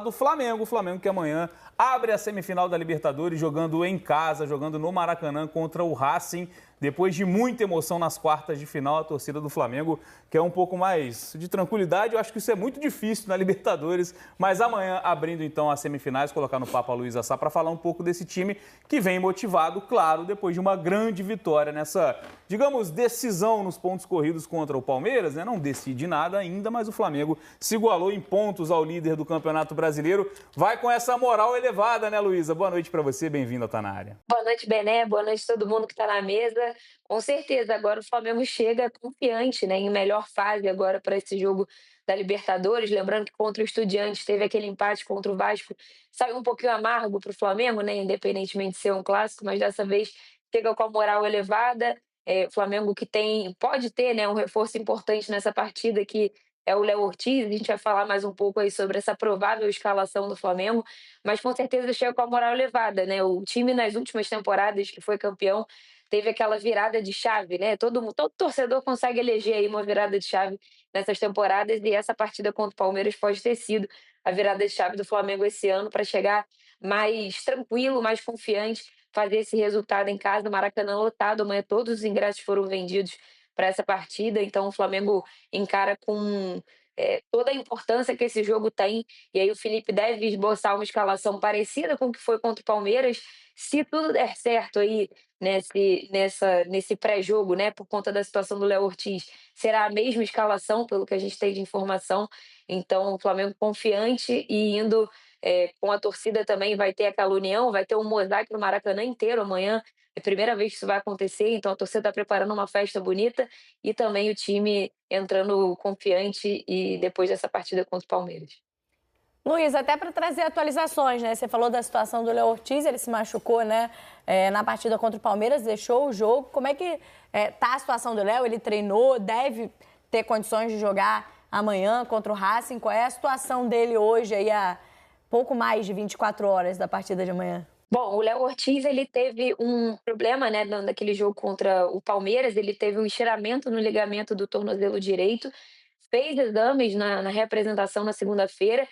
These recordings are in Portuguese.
do Flamengo. O Flamengo que amanhã abre a semifinal da Libertadores jogando em casa, jogando no Maracanã contra o Racing. Depois de muita emoção nas quartas de final, a torcida do Flamengo quer um pouco mais de tranquilidade. Eu acho que isso é muito difícil na Libertadores. Mas amanhã, abrindo então as semifinais, colocar no papo a Luísa Sá para falar um pouco desse time que vem motivado, claro, depois de uma grande vitória nessa, digamos, decisão nos pontos corridos contra o Palmeiras, né? Não decide nada ainda, mas o Flamengo se igualou em pontos ao líder do Campeonato Brasileiro. Vai com essa moral elevada, né, Luísa? Boa noite para você, bem-vinda ao Tá Na Área. Boa noite, Bené. Boa noite a todo mundo que está na mesa. Com certeza, agora o Flamengo chega confiante, né, em melhor fase agora para esse jogo da Libertadores. Lembrando que contra o Estudiantes teve aquele empate contra o Vasco, saiu um pouquinho amargo para o Flamengo, né, independentemente de ser um clássico, mas dessa vez chega com a moral elevada. O Flamengo que pode ter, né, um reforço importante nessa partida que é o Léo Ortiz. A gente vai falar mais um pouco aí sobre essa provável escalação do Flamengo, mas com certeza chega com a moral elevada, né? O time nas últimas temporadas que foi campeão teve aquela virada de chave, né? Todo torcedor consegue eleger aí uma virada de chave nessas temporadas, e essa partida contra o Palmeiras pode ter sido a virada de chave do Flamengo esse ano para chegar mais tranquilo, mais confiante, fazer esse resultado em casa, Maracanã lotado. Amanhã todos os ingressos foram vendidos para essa partida, então o Flamengo encara com toda a importância que esse jogo tem. E aí o Felipe deve esboçar uma escalação parecida com o que foi contra o Palmeiras, se tudo der certo aí nesse pré-jogo, né, por conta da situação do Léo Ortiz, será a mesma escalação, pelo que a gente tem de informação. Então o Flamengo confiante e indo com a torcida também, vai ter aquela união, vai ter um mosaico no Maracanã inteiro amanhã. É a primeira vez que isso vai acontecer, então a torcida está preparando uma festa bonita e também o time entrando confiante e depois dessa partida contra o Palmeiras. Luiz, até para trazer atualizações, né? Você falou da situação do Léo Ortiz, ele se machucou, né? Na partida contra o Palmeiras, deixou o jogo. Como é que tá a situação do Léo? Ele treinou, deve ter condições de jogar amanhã contra o Racing. Qual é a situação dele hoje, aí, há pouco mais de 24 horas da partida de amanhã? Bom, o Léo Ortiz, ele teve um problema, né, naquele jogo contra o Palmeiras. Ele teve um estiramento no ligamento do tornozelo direito, fez exames na reapresentação na segunda-feira.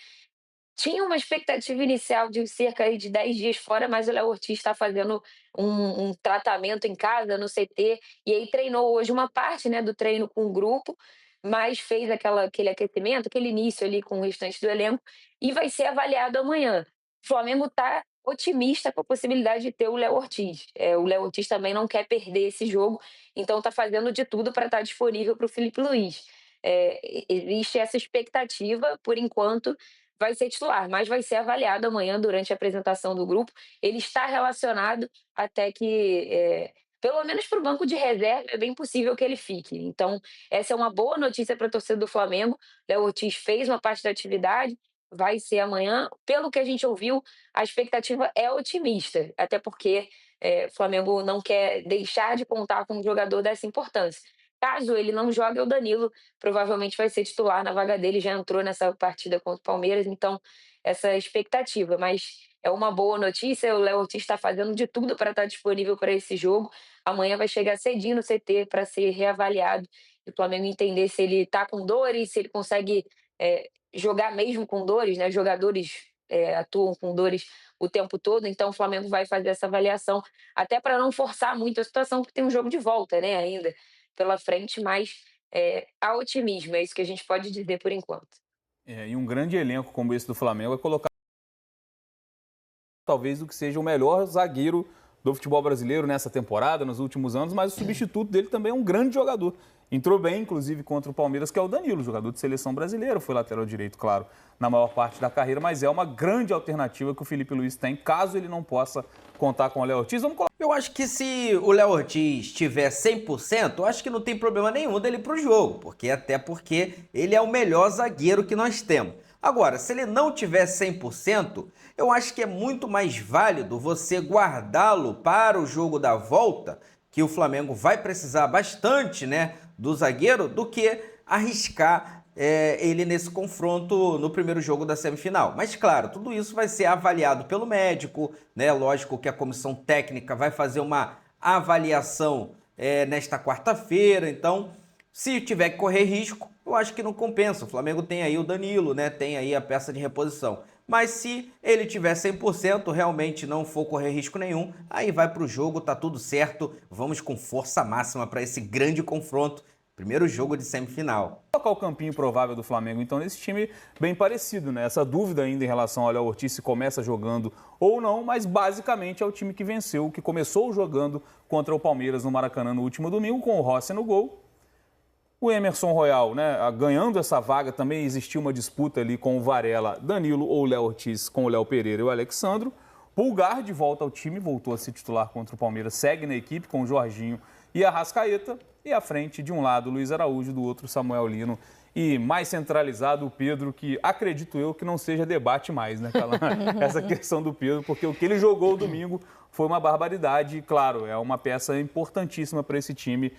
Tinha uma expectativa inicial de cerca aí de 10 dias fora, mas o Léo Ortiz está fazendo um tratamento em casa, no CT, e aí treinou hoje uma parte, né, do treino com o grupo, mas fez aquele aquecimento, aquele início ali com o restante do elenco, e vai ser avaliado amanhã. O Flamengo está otimista com a possibilidade de ter o Léo Ortiz. O Léo Ortiz também não quer perder esse jogo, então está fazendo de tudo para estar disponível para o Felipe Luiz. Existe essa expectativa, por enquanto, vai ser titular, mas vai ser avaliado amanhã durante a apresentação do grupo. Ele está relacionado até que, pelo menos para o banco de reserva, é bem possível que ele fique. Então, essa é uma boa notícia para a torcida do Flamengo. Léo Ortiz fez uma parte da atividade, vai ser amanhã. Pelo que a gente ouviu, a expectativa é otimista, até porque o Flamengo não quer deixar de contar com um jogador dessa importância. Caso ele não jogue, o Danilo provavelmente vai ser titular na vaga dele, já entrou nessa partida contra o Palmeiras, então essa é a expectativa. Mas é uma boa notícia, o Léo Ortiz está fazendo de tudo para estar disponível para esse jogo. Amanhã vai chegar cedinho no CT para ser reavaliado e o Flamengo entender se ele está com dores, se ele consegue jogar mesmo com dores, né? Jogadores atuam com dores o tempo todo, então o Flamengo vai fazer essa avaliação, até para não forçar muito a situação, porque tem um jogo de volta, né, ainda pela frente, mas há otimismo, é isso que a gente pode dizer por enquanto. E um grande elenco como esse do Flamengo é colocar talvez o que seja o melhor zagueiro do futebol brasileiro nessa temporada, nos últimos anos, mas o substituto dele também é um grande jogador. Entrou bem, inclusive, contra o Palmeiras, que é o Danilo, jogador de seleção brasileira, foi lateral direito, claro, na maior parte da carreira, mas é uma grande alternativa que o Felipe Luiz tem, caso ele não possa contar com o Léo Ortiz. Vamos colocar. Eu acho que se o Léo Ortiz tiver 100%, eu acho que não tem problema nenhum dele ir pro jogo, até porque ele é o melhor zagueiro que nós temos. Agora, se ele não tiver 100%, eu acho que é muito mais válido você guardá-lo para o jogo da volta, que o Flamengo vai precisar bastante, né, do zagueiro, do que arriscar ele nesse confronto no primeiro jogo da semifinal. Mas claro, tudo isso vai ser avaliado pelo médico, né? Lógico que a comissão técnica vai fazer uma avaliação nesta quarta-feira, então se tiver que correr risco, eu acho que não compensa. O Flamengo tem aí o Danilo, né? Tem aí a peça de reposição. Mas se ele tiver 100%, realmente não for correr risco nenhum, aí vai pro jogo, tá tudo certo. Vamos com força máxima para esse grande confronto. Primeiro jogo de semifinal. Qual o campinho provável do Flamengo, então, nesse time bem parecido, né? Essa dúvida ainda em relação ao Léo Ortiz se começa jogando ou não, mas basicamente é o time que venceu, que começou jogando contra o Palmeiras no Maracanã no último domingo, com o Rossi no gol. O Emerson Royal, né, ganhando essa vaga, também existiu uma disputa ali com o Varela, Danilo ou Léo Ortiz com o Léo Pereira e o Alexandro. Pulgar de volta ao time, voltou a se titular contra o Palmeiras, segue na equipe com o Jorginho e a Arrascaeta. E à frente, de um lado, Luiz Araújo, do outro, Samuel Lino. E mais centralizado, o Pedro, que acredito eu que não seja debate mais, né, essa questão do Pedro, porque o que ele jogou domingo foi uma barbaridade. E, claro, é uma peça importantíssima para esse time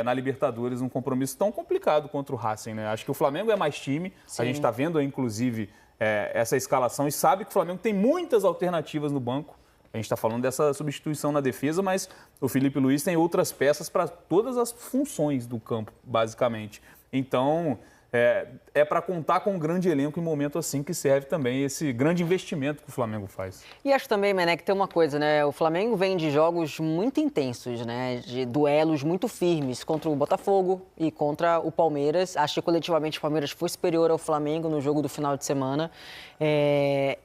na Libertadores, um compromisso tão complicado contra o Racing, né? Acho que o Flamengo é mais time. Sim. A gente está vendo, inclusive, essa escalação e sabe que o Flamengo tem muitas alternativas no banco. A gente está falando dessa substituição na defesa, mas o Felipe Luiz tem outras peças para todas as funções do campo, basicamente. Então, é para contar com um grande elenco em momento assim que serve também esse grande investimento que o Flamengo faz. E acho também, Mané, que tem uma coisa, né? O Flamengo vem de jogos muito intensos, né? De duelos muito firmes contra o Botafogo e contra o Palmeiras. Acho que coletivamente o Palmeiras foi superior ao Flamengo no jogo do final de semana.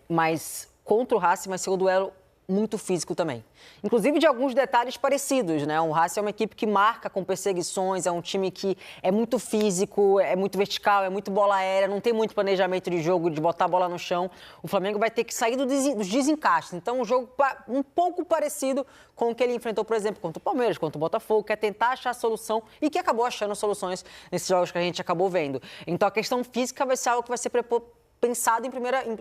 Mas contra o Racing vai ser um duelo muito físico também. Inclusive de alguns detalhes parecidos, né? O Racing é uma equipe que marca com perseguições, é um time que é muito físico, é muito vertical, é muito bola aérea, não tem muito planejamento de jogo, de botar a bola no chão. O Flamengo vai ter que sair dos desencaixes. Então, um jogo um pouco parecido com o que ele enfrentou, por exemplo, contra o Palmeiras, contra o Botafogo, que é tentar achar a solução e que acabou achando soluções nesses jogos que a gente acabou vendo. Então, a questão física vai ser algo que vai ser pensado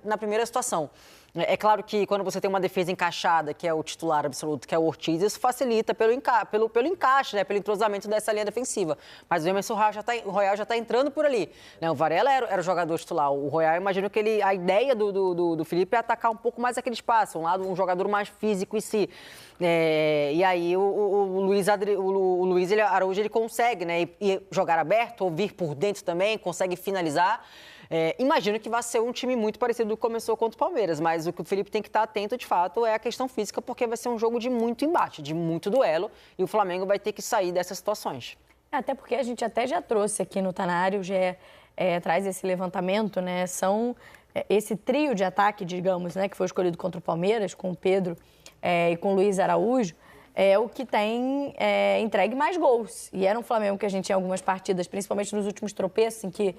na primeira situação. É claro que quando você tem uma defesa encaixada, que é o titular absoluto, que é o Ortiz, isso facilita pelo encaixe, né, pelo entrosamento dessa linha defensiva. Mas o Emerson Royal já está entrando por ali, né? O Varela era o jogador titular. O Royal, imagino que a ideia do Felipe é atacar um pouco mais aquele espaço, um jogador mais físico em si. E aí o Luiz Araújo ele consegue, né, e jogar aberto, ou vir por dentro também, consegue finalizar. Imagino que vai ser um time muito parecido do que começou contra o Palmeiras, mas o que o Felipe tem que estar atento, de fato, é a questão física, porque vai ser um jogo de muito embate, de muito duelo, e o Flamengo vai ter que sair dessas situações. Até porque a gente até já trouxe aqui no Tanário, já traz esse levantamento, né? São esse trio de ataque, digamos, né, que foi escolhido contra o Palmeiras, com o Pedro e com o Luiz Araújo, é o que tem entregue mais gols. E era um Flamengo que a gente, em algumas partidas, principalmente nos últimos tropeços, em que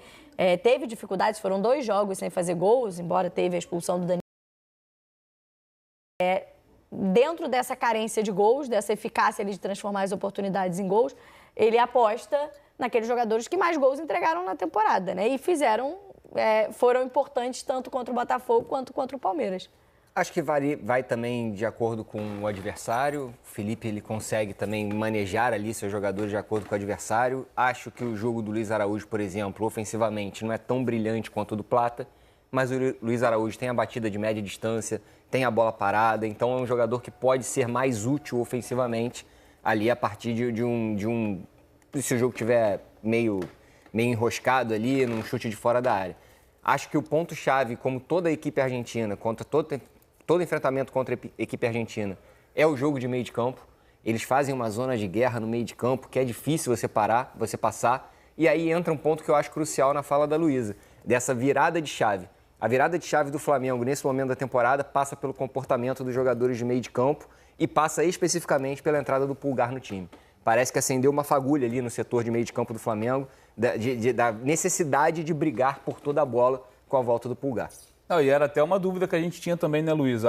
teve dificuldades, foram 2 jogos sem fazer gols, embora teve a expulsão do Danilo. Dentro dessa carência de gols, dessa eficácia ali de transformar as oportunidades em gols, ele aposta naqueles jogadores que mais gols entregaram na temporada, né? E foram importantes tanto contra o Botafogo quanto contra o Palmeiras. Acho que vai também de acordo com o adversário. O Felipe ele consegue também manejar ali seus jogadores de acordo com o adversário. Acho que o jogo do Luiz Araújo, por exemplo, ofensivamente, não é tão brilhante quanto o do Plata, mas o Luiz Araújo tem a batida de média distância, tem a bola parada, então é um jogador que pode ser mais útil ofensivamente ali a partir se o jogo estiver meio enroscado ali, num chute de fora da área. Acho que o ponto-chave, como toda a equipe argentina, contra todo enfrentamento contra a equipe argentina, é o jogo de meio de campo. Eles fazem uma zona de guerra no meio de campo, que é difícil você passar. E aí entra um ponto que eu acho crucial na fala da Luísa, dessa virada de chave. A virada de chave do Flamengo, nesse momento da temporada, passa pelo comportamento dos jogadores de meio de campo e passa especificamente pela entrada do Pulgar no time. Parece que acendeu uma fagulha ali no setor de meio de campo do Flamengo, da necessidade de brigar por toda a bola com a volta do Pulgar. Não, e era até uma dúvida que a gente tinha também, né, Luiz?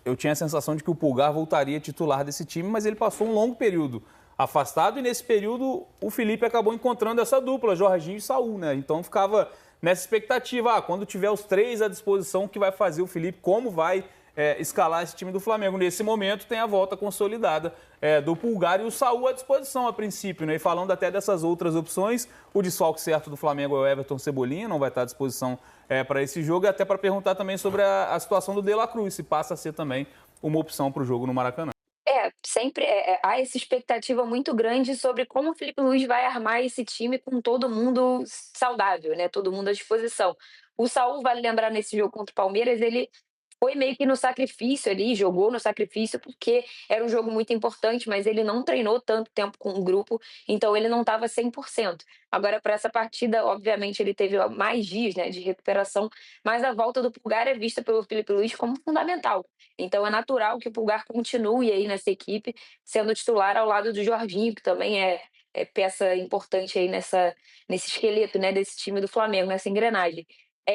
Eu tinha a sensação de que o Pulgar voltaria titular desse time, mas ele passou um longo período afastado e nesse período o Felipe acabou encontrando essa dupla, Jorginho e Saúl, né? Então ficava nessa expectativa, quando tiver os 3 à disposição, o que vai fazer o Felipe, como vai escalar esse time do Flamengo. Nesse momento tem a volta consolidada do Pulgar e o Saúl à disposição a princípio, né? E falando até dessas outras opções, o desfalque certo do Flamengo é o Everton Cebolinha, não vai estar à disposição para esse jogo, e até para perguntar também sobre a situação do De La Cruz, se passa a ser também uma opção para o jogo no Maracanã. Sempre há essa expectativa muito grande sobre como o Felipe Luiz vai armar esse time com todo mundo saudável, né? Todo mundo à disposição. O Saul, vale lembrar, nesse jogo contra o Palmeiras, ele foi meio que no sacrifício ali, jogou no sacrifício, porque era um jogo muito importante, mas ele não treinou tanto tempo com o grupo, então ele não estava 100%. Agora, para essa partida, obviamente, ele teve mais dias, né, de recuperação, mas a volta do Pulgar é vista pelo Felipe Luiz como fundamental. Então é natural que o Pulgar continue aí nessa equipe, sendo titular ao lado do Jorginho, que também é peça importante aí nesse esqueleto, né, desse time do Flamengo, nessa engrenagem.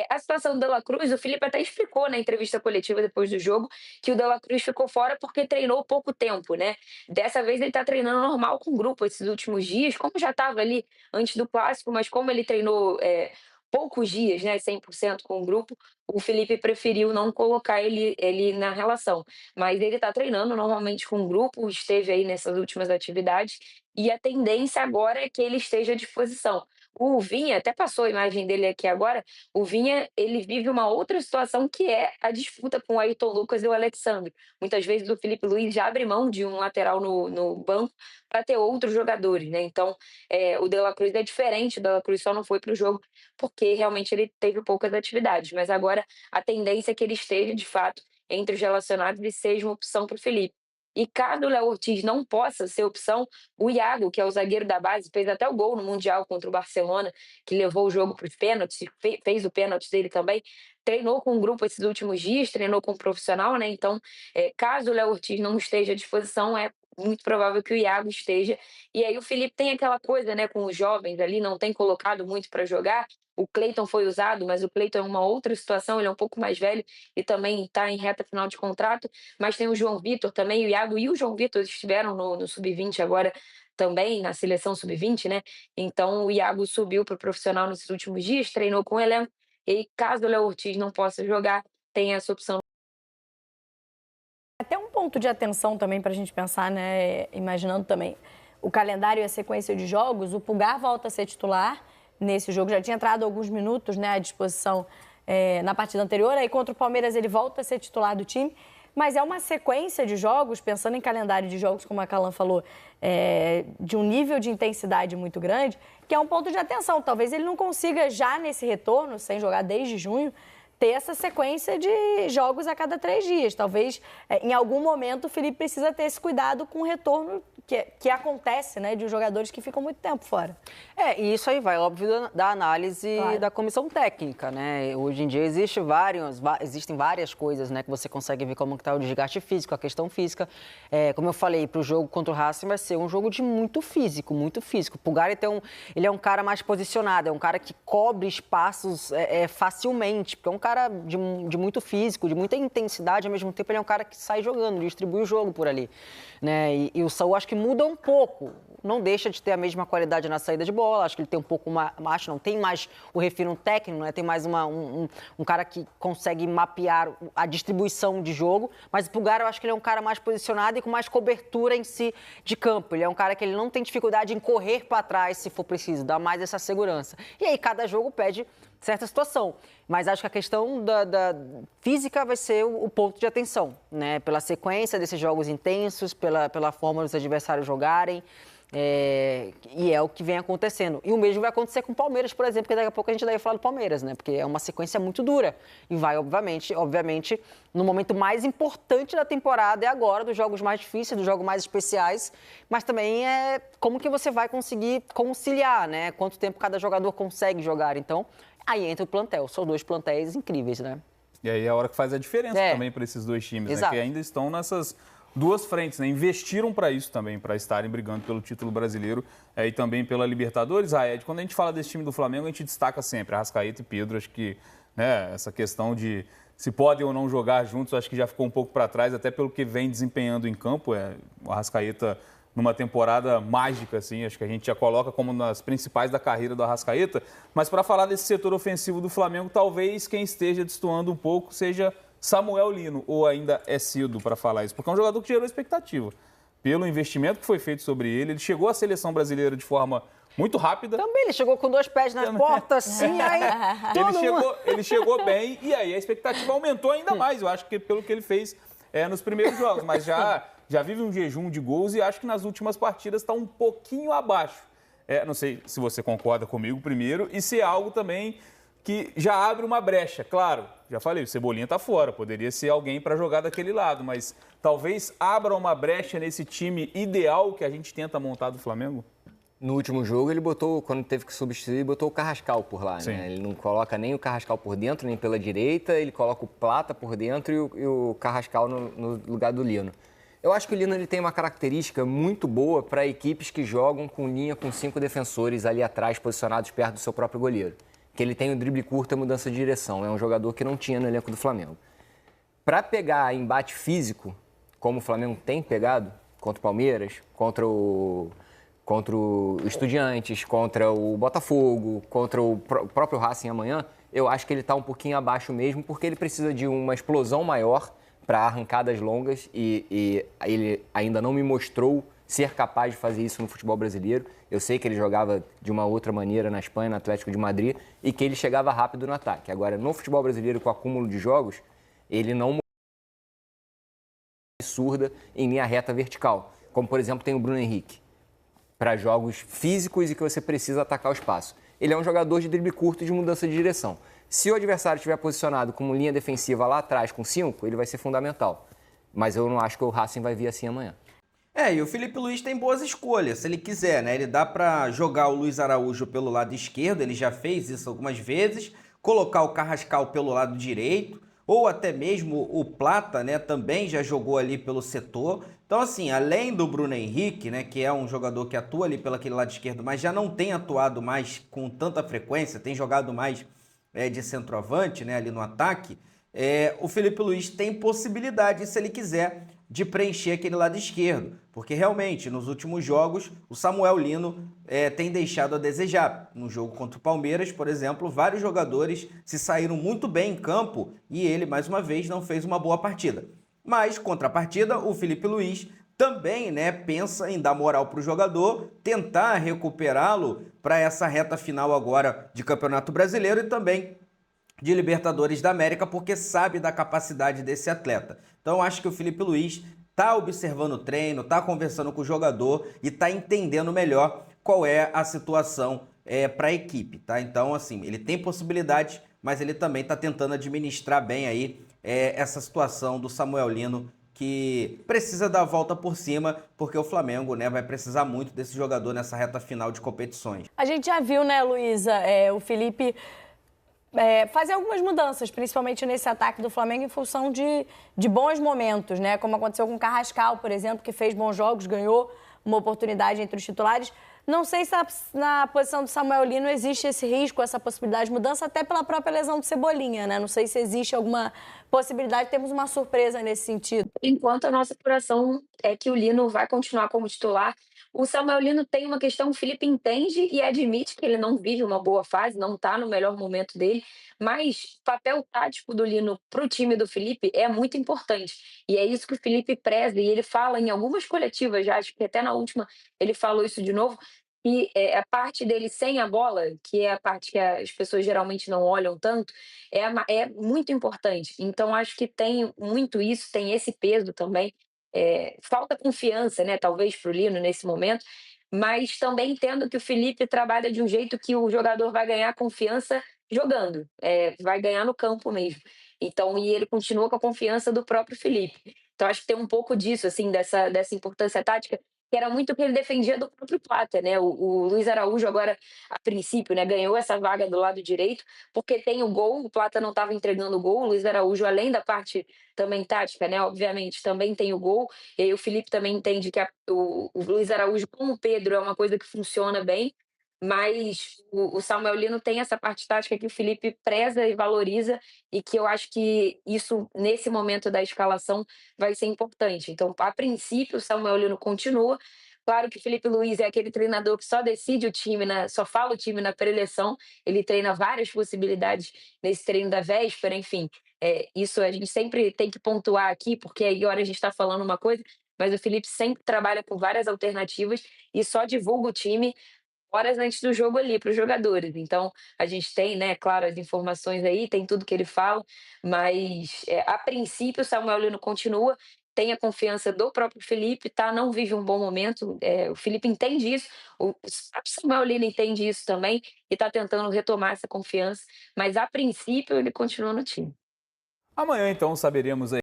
A situação do De La Cruz, o Felipe até explicou na entrevista coletiva depois do jogo que o De La Cruz ficou fora porque treinou pouco tempo, né? Dessa vez ele tá treinando normal com o grupo esses últimos dias, como já estava ali antes do clássico, mas como ele treinou poucos dias, né, 100% com o grupo, o Felipe preferiu não colocar ele na relação. Mas ele tá treinando normalmente com o grupo, esteve aí nessas últimas atividades, e a tendência agora é que ele esteja à disposição. O Vinha, até passou a imagem dele aqui agora, o Vinha, ele vive uma outra situação que é a disputa com o Ayrton Lucas e o Alexandre. Muitas vezes o Felipe Luiz já abre mão de um lateral no banco para ter outros jogadores, né? Então, o De La Cruz é diferente, o De La Cruz só não foi para o jogo porque realmente ele teve poucas atividades, mas agora a tendência é que ele esteja, de fato, entre os relacionados e seja uma opção para o Felipe. E caso o Léo Ortiz não possa ser opção, o Iago, que é o zagueiro da base, fez até o gol no Mundial contra o Barcelona, que levou o jogo para os pênaltis, fez o pênalti dele também, treinou com o grupo esses últimos dias, treinou com o profissional, né? Então, caso o Léo Ortiz não esteja à disposição, é muito provável que o Iago esteja. E aí o Felipe tem aquela coisa, né, com os jovens ali, não tem colocado muito para jogar. O Cleiton foi usado, mas o Cleiton é uma outra situação, ele é um pouco mais velho e também está em reta final de contrato. Mas tem o João Vitor também, o Iago e o João Vitor estiveram no Sub-20 agora também, na seleção Sub-20, né? Então o Iago subiu para o profissional nesses últimos dias, treinou com o elenco. E aí, caso o Léo Ortiz não possa jogar, tem essa opção. Até um ponto de atenção também para a gente pensar, né? Imaginando também o calendário e a sequência de jogos, o Pulgar volta a ser titular nesse jogo, já tinha entrado alguns minutos, né, à disposição na partida anterior, aí contra o Palmeiras ele volta a ser titular do time, mas é uma sequência de jogos, pensando em calendário de jogos, como a Calan falou, de um nível de intensidade muito grande, que é um ponto de atenção. Talvez ele não consiga já nesse retorno, sem jogar desde junho, ter essa sequência de jogos a cada 3 dias. Talvez, em algum momento, o Felipe precisa ter esse cuidado com o retorno que acontece, né, de jogadores que ficam muito tempo fora. E isso aí vai, óbvio, da análise da comissão técnica, né? Hoje em dia existem várias coisas, né, que você consegue ver como está o desgaste físico, a questão física. Como eu falei, para o jogo contra o Racing vai ser um jogo de muito físico, muito físico. O Pulgar, ele é um cara mais posicionado, é um cara que cobre espaços facilmente, porque é um cara de muito físico, de muita intensidade, ao mesmo tempo ele é um cara que sai jogando, distribui o jogo por ali, né? E o Saul acho que muda um pouco, não deixa de ter a mesma qualidade na saída de bola, acho que ele tem um pouco mais, não tem mais o refino técnico, né? Tem mais um cara que consegue mapear a distribuição de jogo, mas o Pulgar eu acho que ele é um cara mais posicionado e com mais cobertura em si de campo, ele é um cara que ele não tem dificuldade em correr para trás se for preciso, dá mais essa segurança. E aí cada jogo pede certa situação, mas acho que a questão da física vai ser o ponto de atenção, né? Pela sequência desses jogos intensos, pela forma dos adversários jogarem, e é o que vem acontecendo. E o mesmo vai acontecer com o Palmeiras, por exemplo, que daqui a pouco a gente deve falar do Palmeiras, né? Porque é uma sequência muito dura e vai, obviamente, no momento mais importante da temporada é agora, dos jogos mais difíceis, dos jogos mais especiais, mas também é como que você vai conseguir conciliar, né? Quanto tempo cada jogador consegue jogar, então aí entra o plantel, são 2 plantéis incríveis, né? E aí é a hora que faz a diferença também para esses 2 times, né? Que ainda estão nessas 2 frentes, né? Investiram para isso também, para estarem brigando pelo título brasileiro e também pela Libertadores. Ed, quando a gente fala desse time do Flamengo, a gente destaca sempre Arrascaeta e Pedro. Acho que, né, essa questão de se podem ou não jogar juntos, acho que já ficou um pouco para trás, até pelo que vem desempenhando em campo. O Arrascaeta numa temporada mágica, assim, acho que a gente já coloca como nas principais da carreira do Arrascaeta. Mas para falar desse setor ofensivo do Flamengo, talvez quem esteja destoando um pouco seja Samuel Lino, ou ainda é cedo para falar isso, porque é um jogador que gerou expectativa. Pelo investimento que foi feito sobre ele, ele chegou à seleção brasileira de forma muito rápida. Também, ele chegou com 2 pés na porta, assim, aí... Ele chegou bem, e aí a expectativa aumentou ainda mais, eu acho que pelo que ele fez nos primeiros jogos, mas já vive um jejum de gols e acho que nas últimas partidas está um pouquinho abaixo. Não sei se você concorda comigo primeiro, e se é algo também que já abre uma brecha. Claro, já falei, o Cebolinha tá fora, poderia ser alguém para jogar daquele lado, mas talvez abra uma brecha nesse time ideal que a gente tenta montar do Flamengo? No último jogo, ele botou, quando teve que substituir, botou o Carrascal por lá, Sim. né? Ele não coloca nem o Carrascal por dentro, nem pela direita, ele coloca o Plata por dentro e o Carrascal no lugar do Lino. Eu acho que o Lino ele tem uma característica muito boa para equipes que jogam com linha com 5 defensores ali atrás, posicionados perto do seu próprio goleiro. Que ele tem o drible curto e a mudança de direção. É um jogador que não tinha no elenco do Flamengo. Para pegar embate físico, como o Flamengo tem pegado, contra o Palmeiras, contra o Estudiantes, contra o Botafogo, contra o próprio Racing amanhã, eu acho que ele está um pouquinho abaixo mesmo, porque ele precisa de uma explosão maior para arrancadas longas e ele ainda não me mostrou ser capaz de fazer isso no futebol brasileiro. Eu sei que ele jogava de uma outra maneira na Espanha, no Atlético de Madrid, e que ele chegava rápido no ataque. Agora, no futebol brasileiro, com o acúmulo de jogos, ele não absurda em linha reta vertical, como, por exemplo, tem o Bruno Henrique, para jogos físicos e que você precisa atacar o espaço. Ele é um jogador de drible curto e de mudança de direção. Se o adversário estiver posicionado como linha defensiva lá atrás com 5, ele vai ser fundamental. Mas eu não acho que o Racing vai vir assim amanhã. E o Felipe Luiz tem boas escolhas, se ele quiser, né? Ele dá para jogar o Luiz Araújo pelo lado esquerdo, ele já fez isso algumas vezes, colocar o Carrascal pelo lado direito, ou até mesmo o Plata, né, também já jogou ali pelo setor. Então, assim, além do Bruno Henrique, né, que é um jogador que atua ali pelo aquele lado esquerdo, mas já não tem atuado mais com tanta frequência, tem jogado mais de centroavante, né, ali no ataque, o Felipe Luiz tem possibilidade, se ele quiser, de preencher aquele lado esquerdo, porque realmente nos últimos jogos o Samuel Lino tem deixado a desejar. No jogo contra o Palmeiras, por exemplo, vários jogadores se saíram muito bem em campo e ele, mais uma vez, não fez uma boa partida. Mas, contrapartida, o Felipe Luiz também, né, pensa em dar moral para o jogador, tentar recuperá-lo para essa reta final agora de Campeonato Brasileiro e também de Libertadores da América, porque sabe da capacidade desse atleta. Então, acho que o Felipe Luiz está observando o treino, está conversando com o jogador e está entendendo melhor qual é a situação para a equipe, tá? Então, assim, ele tem possibilidades, mas ele também está tentando administrar bem aí essa situação do Samuel Lino, que precisa dar a volta por cima, porque o Flamengo, né, vai precisar muito desse jogador nessa reta final de competições. A gente já viu, né, Luísa, o Felipe fazer algumas mudanças, principalmente nesse ataque do Flamengo, em função de bons momentos, né? Como aconteceu com o Carrascal, por exemplo, que fez bons jogos, ganhou uma oportunidade entre os titulares. Não sei se na posição do Samuel Lino existe esse risco, essa possibilidade de mudança, até pela própria lesão do Cebolinha, né? Não sei se existe alguma possibilidade, temos uma surpresa nesse sentido. Enquanto a nossa apuração é que o Lino vai continuar como titular, o Samuel Lino tem uma questão, o Felipe entende e admite que ele não vive uma boa fase, não está no melhor momento dele, mas o papel tático do Lino para o time do Felipe é muito importante. E é isso que o Felipe preza, e ele fala em algumas coletivas já, acho que até na última ele falou isso de novo, e a parte dele sem a bola, que é a parte que as pessoas geralmente não olham tanto, é muito importante. Então, acho que tem muito isso, tem esse peso também. Falta confiança, né, talvez, para o Lino nesse momento, mas também entendo que o Felipe trabalha de um jeito que o jogador vai ganhar confiança jogando, vai ganhar no campo mesmo. Então, e ele continua com a confiança do próprio Felipe. Então, acho que tem um pouco disso, assim, dessa importância tática, que era muito o que ele defendia do próprio Plata, né? O Luiz Araújo agora, a princípio, né, ganhou essa vaga do lado direito, porque tem o gol, o Plata não estava entregando o gol, o Luiz Araújo, além da parte também tática, né, obviamente, também tem o gol, e aí o Felipe também entende que o Luiz Araújo com o Pedro é uma coisa que funciona bem, mas o Samuel Lino tem essa parte tática que o Felipe preza e valoriza, e que eu acho que isso, nesse momento da escalação, vai ser importante. Então, a princípio, o Samuel Lino continua. Claro que o Felipe Luiz é aquele treinador que só decide o time, só fala o time na pré-eleição, ele treina várias possibilidades nesse treino da véspera, enfim. Isso a gente sempre tem que pontuar aqui, porque aí agora a gente está falando uma coisa, mas o Felipe sempre trabalha com várias alternativas e só divulga o time horas antes do jogo ali para os jogadores. Então, a gente tem, né, claro, as informações aí, tem tudo que ele fala, mas a princípio o Samuel Lino continua. tem a confiança do próprio Felipe, tá? Não vive um bom momento. O Felipe entende isso, o próprio Samuel Lino entende isso também e está tentando retomar essa confiança. Mas a princípio ele continua no time. Amanhã, então, saberemos aí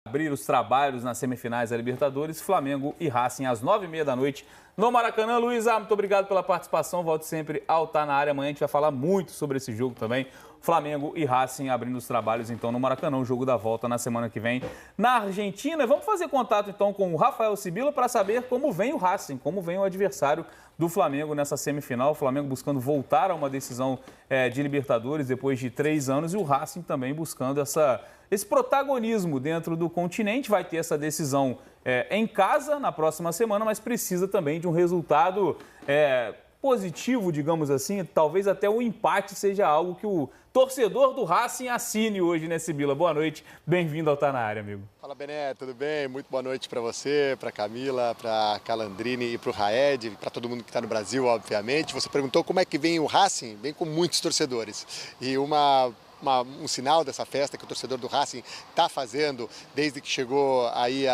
abrir os trabalhos nas semifinais da Libertadores, Flamengo e Racing às 9h30 da noite no Maracanã. Luísa, muito obrigado pela participação, volte sempre ao Tá Na Área. Amanhã a gente vai falar muito sobre esse jogo também, Flamengo e Racing abrindo os trabalhos então no Maracanã, o jogo da volta na semana que vem na Argentina. Vamos fazer contato então com o Rafael Sibila para saber como vem o Racing, como vem o adversário do Flamengo nessa semifinal. O Flamengo buscando voltar a uma decisão de Libertadores depois de 3 anos e o Racing também buscando esse protagonismo dentro do continente. Vai ter essa decisão em casa na próxima semana, mas precisa também de um resultado positivo, digamos assim. Talvez até o empate seja algo que o torcedor do Racing assine hoje, né, Sibila? Boa noite, bem-vindo ao Tá Na Área, amigo. Fala, Bené, tudo bem? Muito boa noite para você, para Camila, para Calandrini e para o Raed, para todo mundo que está no Brasil, obviamente. Você perguntou como é que vem o Racing? Vem com muitos torcedores. E um sinal dessa festa que o torcedor do Racing está fazendo desde que chegou aí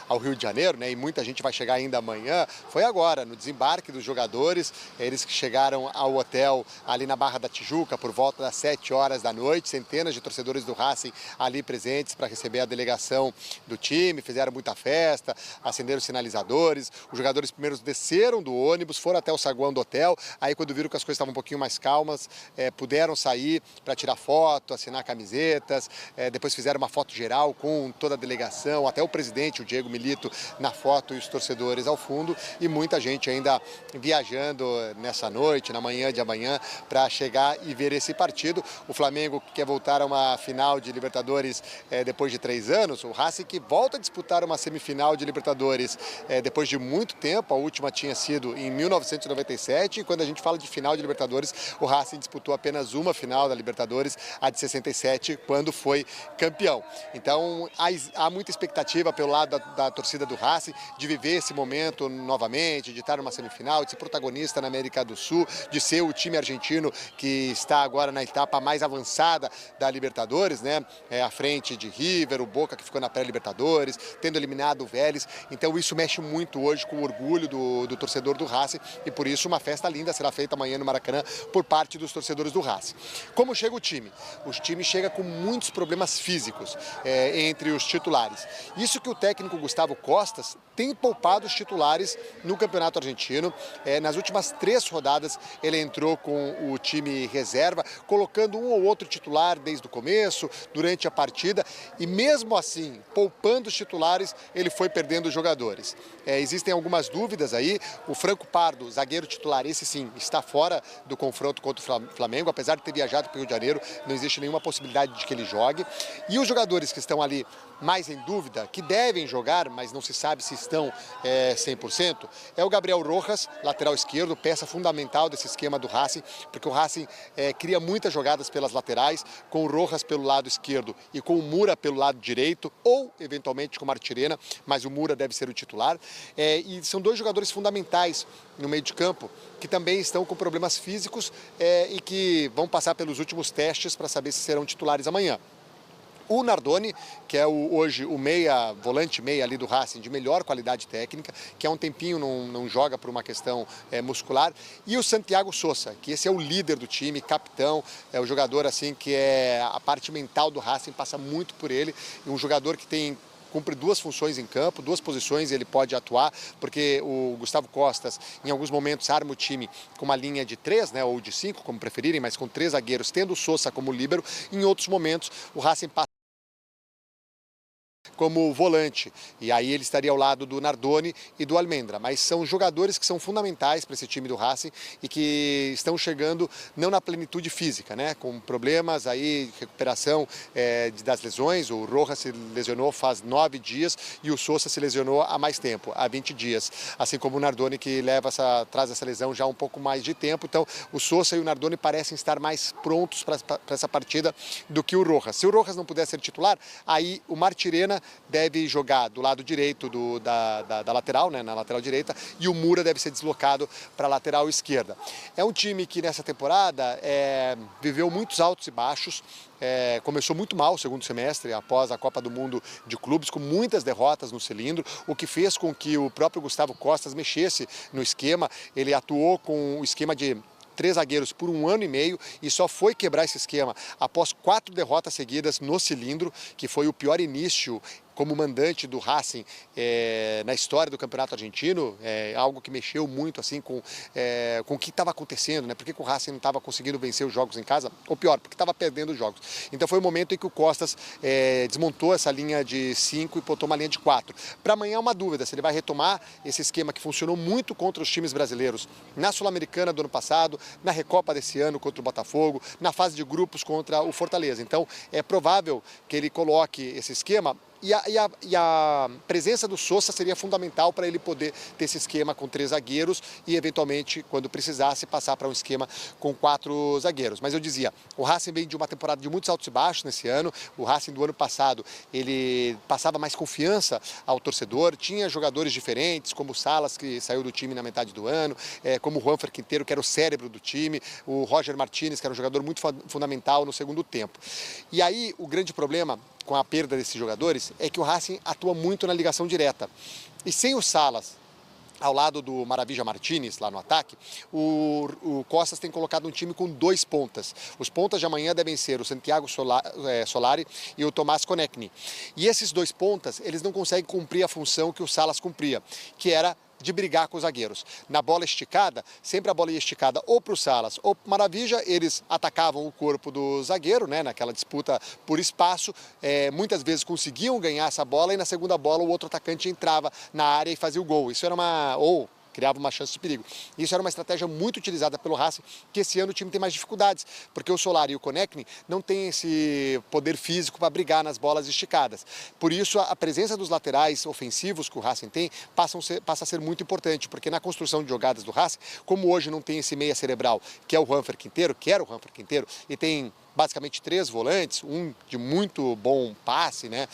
ao Rio de Janeiro, né? E muita gente vai chegar ainda amanhã, foi agora, no desembarque dos jogadores. Eles que chegaram ao hotel ali na Barra da Tijuca por volta das 7 horas da noite, centenas de torcedores do Racing ali presentes para receber a delegação do time, fizeram muita festa, acenderam sinalizadores. Os jogadores primeiro desceram do ônibus, foram até o saguão do hotel, aí quando viram que as coisas estavam um pouquinho mais calmas, puderam sair para tirar foto, assinar camisetas, depois fizeram uma foto geral com toda a delegação, até o presidente, o Diego Milito, na foto e os torcedores ao fundo, e muita gente ainda viajando nessa noite, na manhã de amanhã, para chegar e ver esse partido. O Flamengo que quer voltar a uma final de Libertadores depois de 3 anos, o Racing que volta a disputar uma semifinal de Libertadores depois de muito tempo, a última tinha sido em 1997, e quando a gente fala de final de Libertadores, o Racing disputou apenas uma final da Libertadores, a de 67, quando foi campeão. Então, há muita expectativa pelo lado da torcida do Racing de viver esse momento novamente, de estar numa semifinal, de ser protagonista na América do Sul, de ser o time argentino que está agora na etapa mais avançada da Libertadores, né? À frente de River, o Boca que ficou na pré-Libertadores, tendo eliminado o Vélez. Então, isso mexe muito hoje com o orgulho do torcedor do Racing e, por isso, uma festa linda será feita amanhã no Maracanã por parte dos torcedores do Racing. Como chega o time? O time chega com muitos problemas físicos entre os titulares. Isso que o técnico Gustavo Costas tem poupado os titulares no Campeonato Argentino. Nas últimas 3 rodadas ele entrou com o time reserva, colocando um ou outro titular desde o começo, durante a partida, e mesmo assim, poupando os titulares, ele foi perdendo os jogadores. Existem algumas dúvidas aí. O Franco Pardo, zagueiro titular, esse sim, está fora do confronto contra o Flamengo, apesar de ter viajado para o Rio de Janeiro, não existe nenhuma possibilidade de que ele jogue. E os jogadores que estão ali mais em dúvida, que devem jogar, mas não se sabe se estão 100%, é o Gabriel Rojas, lateral esquerdo, peça fundamental desse esquema do Racing, porque o Racing cria muitas jogadas pelas laterais, com o Rojas pelo lado esquerdo e com o Mura pelo lado direito, ou eventualmente com o Martirena, mas o Mura deve ser o titular. E são 2 jogadores fundamentais no meio de campo, que também estão com problemas físicos e que vão passar pelos últimos testes para saber se serão titulares amanhã. O Nardoni, que é hoje o volante meia ali do Racing, de melhor qualidade técnica, que há um tempinho não joga por uma questão muscular, e o Santiago Sosa, que esse é o líder do time, capitão, é o jogador assim que a parte mental do Racing passa muito por ele, e um jogador que cumpre 2 funções em campo, 2 posições ele pode atuar, porque o Gustavo Costas, em alguns momentos, arma o time com uma linha de 3, né, ou de 5, como preferirem, mas com 3 zagueiros, tendo o Sosa como líbero. Em outros momentos, o Racing passa como volante, e aí ele estaria ao lado do Nardoni e do Almendra, mas são jogadores que são fundamentais para esse time do Racing e que estão chegando não na plenitude física, né, com problemas aí, recuperação das lesões. O Rojas se lesionou faz 9 dias e o Sosa se lesionou há mais tempo, há 20 dias, assim como o Nardoni, que traz essa lesão já há um pouco mais de tempo. Então o Sosa e o Nardoni parecem estar mais prontos para essa partida do que o Rojas. Se o Rojas não puder ser titular, aí o Martirena deve jogar do lado direito da lateral, né, na lateral direita, e o Moura deve ser deslocado para a lateral esquerda. É um time que nessa temporada viveu muitos altos e baixos. Começou muito mal o segundo semestre, após a Copa do Mundo de Clubes, com muitas derrotas no cilindro, o que fez com que o próprio Gustavo Costas mexesse no esquema. Ele atuou com o esquema de 3 zagueiros por 1 ano e meio e só foi quebrar esse esquema após 4 derrotas seguidas no cilindro, que foi o pior início como mandante do Racing na história do Campeonato Argentino, algo que mexeu muito assim com o que estava acontecendo, né? Por que o Racing não estava conseguindo vencer os jogos em casa? Ou pior, porque estava perdendo os jogos. Então foi o momento em que o Costas desmontou essa linha de 5 e botou uma linha de 4. Para amanhã é uma dúvida se ele vai retomar esse esquema que funcionou muito contra os times brasileiros na Sul-Americana do ano passado, na Recopa desse ano contra o Botafogo, na fase de grupos contra o Fortaleza. Então é provável que ele coloque esse esquema. E a presença do Sousa seria fundamental para ele poder ter esse esquema com 3 zagueiros e, eventualmente, quando precisasse, passar para um esquema com 4 zagueiros. Mas eu dizia, o Racing vem de uma temporada de muitos altos e baixos nesse ano. O Racing do ano passado, ele passava mais confiança ao torcedor, tinha jogadores diferentes, como o Salas, que saiu do time na metade do ano, como o Juanfer Quinteiro, que era o cérebro do time, o Roger Martínez, que era um jogador muito fundamental no segundo tempo. E aí, o grande problema com a perda desses jogadores é que o Racing atua muito na ligação direta. E sem o Salas ao lado do Maravilla Martínez, lá no ataque, o Costas tem colocado um time com 2 pontas. Os pontas de amanhã devem ser o Santiago Solari e o Tomás Konechny. E esses 2 pontas, eles não conseguem cumprir a função que o Salas cumpria, que era de brigar com os zagueiros. Na bola esticada, sempre a bola ia esticada ou para o Salas ou para o Maravilla, eles atacavam o corpo do zagueiro, né, naquela disputa por espaço, muitas vezes conseguiam ganhar essa bola e na segunda bola o outro atacante entrava na área e fazia o gol. Isso era criava uma chance de perigo. Isso era uma estratégia muito utilizada pelo Racing, que esse ano o time tem mais dificuldades, porque o Solari e o Konechny não têm esse poder físico para brigar nas bolas esticadas. Por isso, a presença dos laterais ofensivos que o Racing tem passa a ser muito importante, porque na construção de jogadas do Racing, como hoje não tem esse meia cerebral, que é o Juanfer Quinteiro, e tem basicamente 3 volantes, um de muito bom passe, né,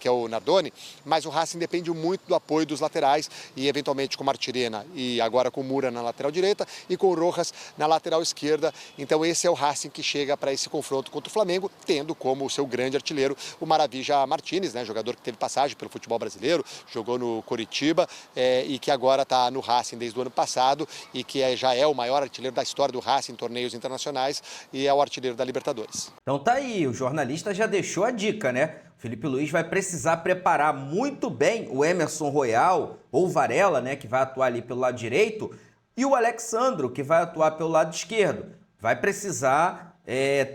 que é o Nardoni, mas o Racing depende muito do apoio dos laterais e eventualmente com o Martirena e agora com o Moura na lateral direita e com o Rojas na lateral esquerda. Então esse é o Racing que chega para esse confronto contra o Flamengo, tendo como seu grande artilheiro o Maravilla Martínez, né, jogador que teve passagem pelo futebol brasileiro, jogou no Coritiba e que agora está no Racing desde o ano passado e que já é o maior artilheiro da história do Racing em torneios internacionais e é o artilheiro da Libertadores. Então tá aí, o jornalista já deixou a dica, né? O Felipe Luiz vai precisar preparar muito bem o Emerson Royal ou Varela, né, que vai atuar ali pelo lado direito, e o Alexandro, que vai atuar pelo lado esquerdo. Vai precisar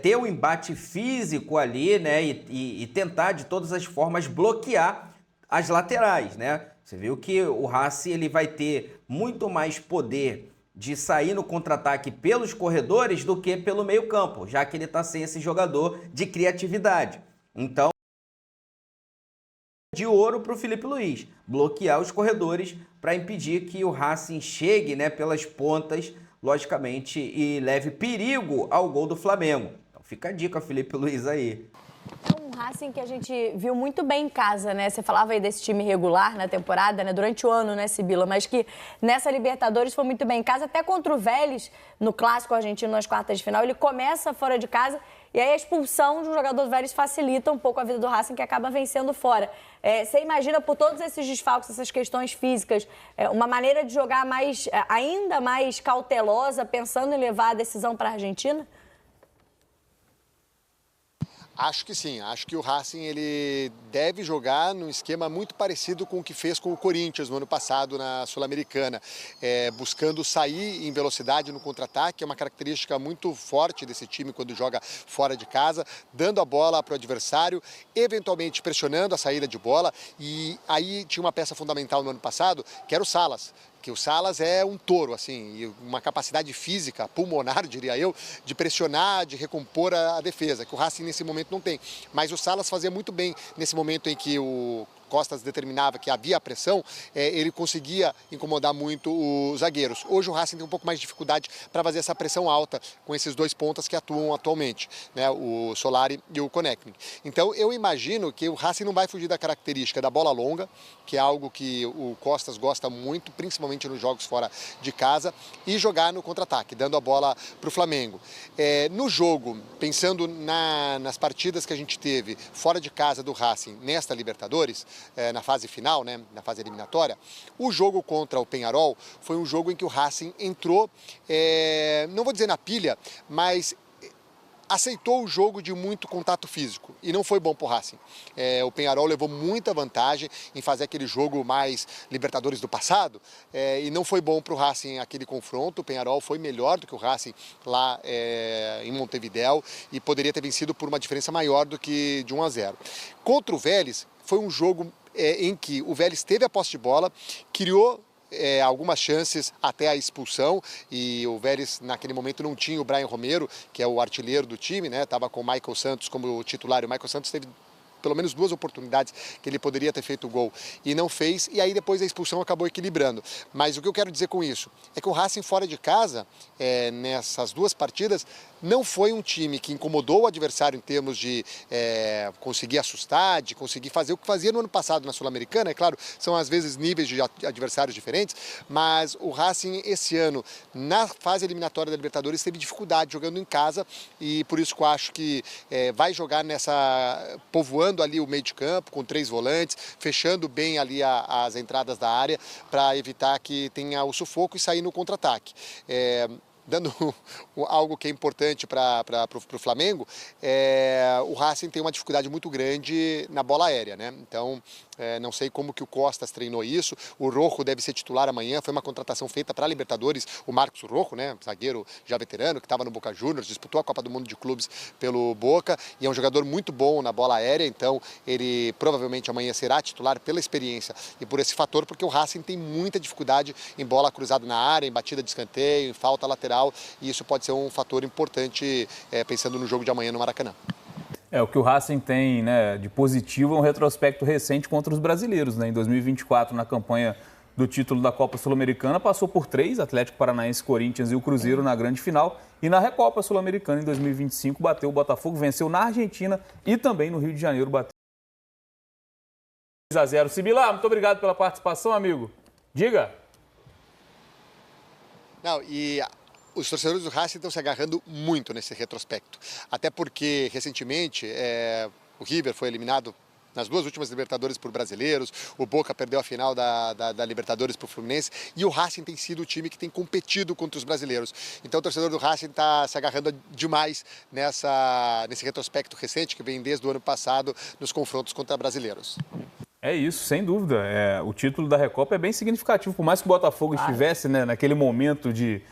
ter o embate físico ali, né, e tentar de todas as formas bloquear as laterais, né? Você viu que o Racing ele vai ter muito mais poder de sair no contra-ataque pelos corredores do que pelo meio-campo, já que ele está sem esse jogador de criatividade. Então, de ouro para o Felipe Luiz, bloquear os corredores para impedir que o Racing chegue, né, pelas pontas, logicamente, e leve perigo ao gol do Flamengo. Então fica a dica, Felipe Luiz, aí. É um Racing que a gente viu muito bem em casa, né? Você falava aí desse time regular na temporada, né? Durante o ano, né, Sibila? Mas que nessa Libertadores foi muito bem em casa, até contra o Vélez, no Clássico Argentino, nas quartas de final. Ele começa fora de casa e aí a expulsão de um jogador do Vélez facilita um pouco a vida do Racing, que acaba vencendo fora. Você imagina, por todos esses desfalques, essas questões físicas, uma maneira de jogar ainda mais cautelosa, pensando em levar a decisão para a Argentina? Acho que sim, acho que o Racing ele deve jogar num esquema muito parecido com o que fez com o Corinthians no ano passado na Sul-Americana, buscando sair em velocidade no contra-ataque, é uma característica muito forte desse time quando joga fora de casa, dando a bola para o adversário, eventualmente pressionando a saída de bola, e aí tinha uma peça fundamental no ano passado, que era o Salas. Que o Salas é um touro, assim, e uma capacidade física, pulmonar, diria eu, de pressionar, de recompor a defesa, que o Racing nesse momento não tem. Mas o Salas fazia muito bem nesse momento em que o Costas determinava que havia a pressão, ele conseguia incomodar muito os zagueiros. Hoje o Racing tem um pouco mais de dificuldade para fazer essa pressão alta com esses dois pontas que atuam atualmente, né, o Solari e o Konechny. Então eu imagino que o Racing não vai fugir da característica da bola longa, que é algo que o Costas gosta muito, principalmente nos jogos fora de casa, e jogar no contra-ataque, dando a bola para o Flamengo. No jogo, pensando nas partidas que a gente teve fora de casa do Racing nesta Libertadores, na fase final, né, na fase eliminatória, o jogo contra o Peñarol foi um jogo em que o Racing entrou, não vou dizer na pilha, mas aceitou o jogo de muito contato físico e não foi bom para o Racing. O Peñarol levou muita vantagem em fazer aquele jogo mais Libertadores do passado e não foi bom para o Racing aquele confronto. O Peñarol foi melhor do que o Racing lá em Montevidéu e poderia ter vencido por uma diferença maior do que de 1-0. Contra o Vélez, foi um jogo em que o Vélez teve a posse de bola, criou algumas chances até a expulsão, e o Vélez naquele momento não tinha o Brian Romero, que é o artilheiro do time, né? Estava com o Michael Santos como titular, e o Michael Santos teve pelo menos 2 oportunidades que ele poderia ter feito o gol e não fez, e aí depois a expulsão acabou equilibrando. Mas o que eu quero dizer com isso é que o Racing fora de casa, nessas 2 partidas, não foi um time que incomodou o adversário em termos de conseguir assustar, de conseguir fazer o que fazia no ano passado na Sul-Americana. É claro, são às vezes níveis de adversários diferentes, mas o Racing esse ano, na fase eliminatória da Libertadores, teve dificuldade jogando em casa, e por isso que eu acho que vai jogar povoando ali o meio de campo, com 3 volantes, fechando bem ali as entradas da área, para evitar que tenha o sufoco e sair no contra-ataque. Dando algo que é importante para o Flamengo, o Racing tem uma dificuldade muito grande na bola aérea, né? Então, não sei como que o Costas treinou isso. O Rojo deve ser titular amanhã, foi uma contratação feita para a Libertadores, o Marcos Rojo, né? Zagueiro já veterano, que estava no Boca Juniors, disputou a Copa do Mundo de Clubes pelo Boca, e é um jogador muito bom na bola aérea, então ele provavelmente amanhã será titular pela experiência e por esse fator, porque o Racing tem muita dificuldade em bola cruzada na área, em batida de escanteio, em falta lateral, e isso pode ser um fator importante pensando no jogo de amanhã no Maracanã. O que o Racing tem, né, de positivo é um retrospecto recente contra os brasileiros, né? Em 2024, na campanha do título da Copa Sul-Americana, passou por 3, Atlético Paranaense, Corinthians e o Cruzeiro na grande final. E na Recopa Sul-Americana, em 2025, bateu o Botafogo, venceu na Argentina e também no Rio de Janeiro bateu 2-0. Sibila, muito obrigado pela participação, amigo. Diga. Os torcedores do Racing estão se agarrando muito nesse retrospecto. Até porque, recentemente, o River foi eliminado nas 2 últimas Libertadores por brasileiros, o Boca perdeu a final da Libertadores para o Fluminense, e o Racing tem sido o time que tem competido contra os brasileiros. Então o torcedor do Racing está se agarrando demais nesse retrospecto recente, que vem desde o ano passado, nos confrontos contra brasileiros. É isso, sem dúvida. O título da Recopa é bem significativo, por mais que o Botafogo estivesse, né, naquele momento de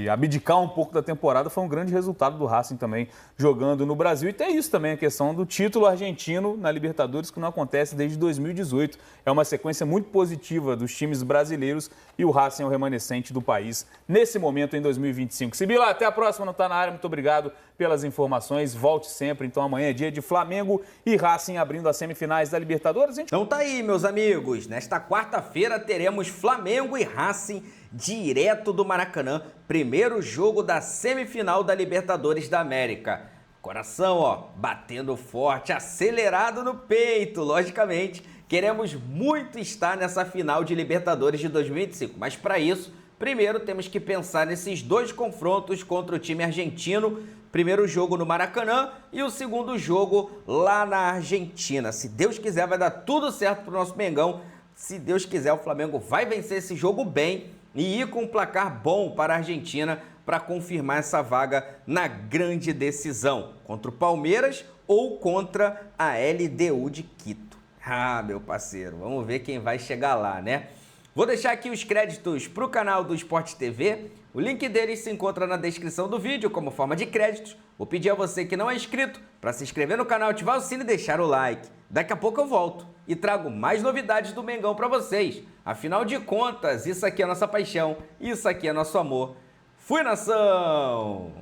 abdicar um pouco da temporada, foi um grande resultado do Racing também jogando no Brasil. E tem isso também, a questão do título argentino na Libertadores, que não acontece desde 2018. É uma sequência muito positiva dos times brasileiros, e o Racing é o remanescente do país nesse momento em 2025. Sibila, até a próxima, não tá na área. Muito obrigado pelas informações. Volte sempre. Então amanhã é dia de Flamengo e Racing abrindo as semifinais da Libertadores. Então tá aí, meus amigos. Nesta quarta-feira teremos Flamengo e Racing direto do Maracanã. Primeiro jogo da semifinal da Libertadores da América. Coração, batendo forte, acelerado no peito, logicamente. Queremos muito estar nessa final de Libertadores de 2025, mas para isso, primeiro temos que pensar nesses 2 confrontos contra o time argentino. Primeiro jogo no Maracanã e o segundo jogo lá na Argentina. Se Deus quiser, vai dar tudo certo para o nosso Mengão. Se Deus quiser, o Flamengo vai vencer esse jogo bem e ir com um placar bom para a Argentina para confirmar essa vaga na grande decisão contra o Palmeiras ou contra a LDU de Quito. Ah, meu parceiro, vamos ver quem vai chegar lá, né? Vou deixar aqui os créditos para o canal do Sport TV. O link deles se encontra na descrição do vídeo como forma de créditos. Vou pedir a você que não é inscrito para se inscrever no canal, ativar o sino e deixar o like. Daqui a pouco eu volto e trago mais novidades do Mengão para vocês. Afinal de contas, isso aqui é nossa paixão, isso aqui é nosso amor. Fui, nação!